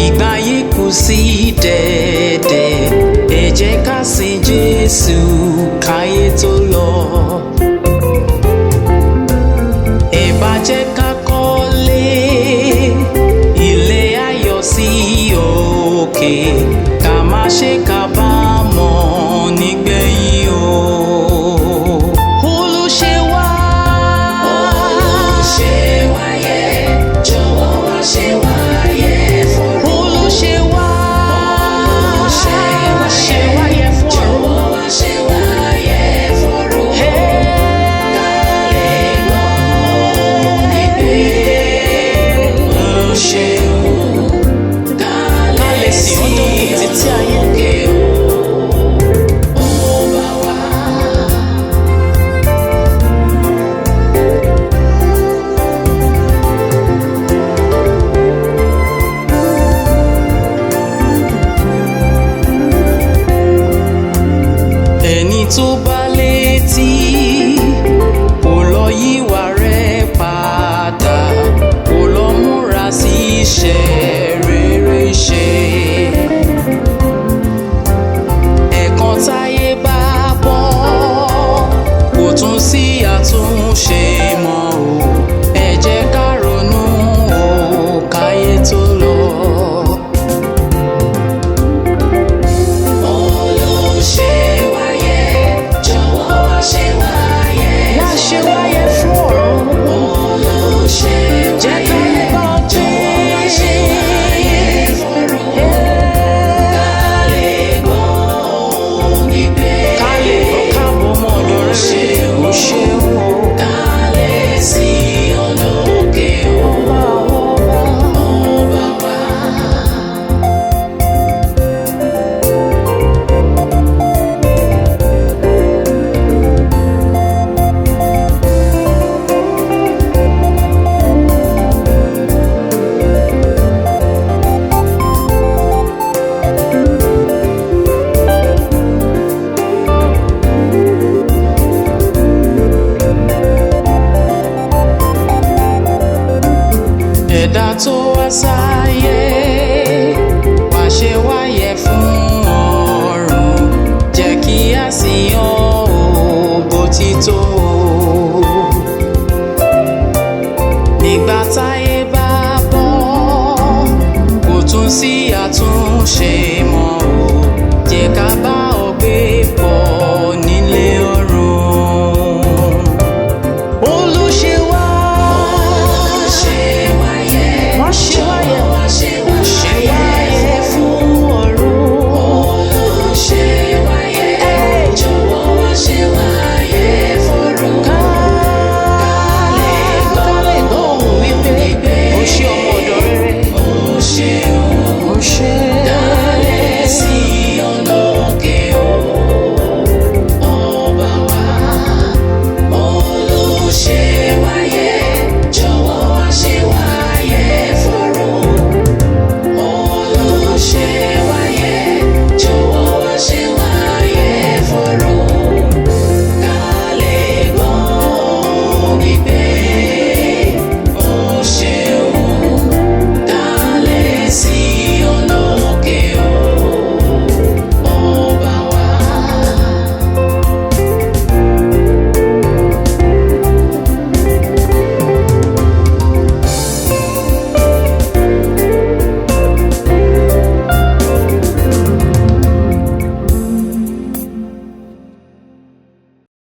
ìgbà yìí kù sí dẹ̀dẹ̀, ẹ jẹ́ ká sìn Jésù káyé tó lọ. Ẹ bá jẹ́ ká kọ́lé ilé ayọ̀ sí òkè, ká má ṣe kábàámọ̀ nígbẹ̀yìn o. Tó bá létí kó lọ yíwà rẹ̀ padà, kó lọ múra sí iṣẹ́ rere ṣe. Ẹ̀kan táyé bá bọ́ kò tún sí àtúnṣe mọ́ o, ẹ jẹ́ ká ronú o káyé tó lọ. Ẹ̀dá tó wá sáyé wá ṣe wáyé fún ọ̀run, jẹ́ kí a sìn ọ́ bó ti tó. Nígbà táyé bá bọ́ kò tún sí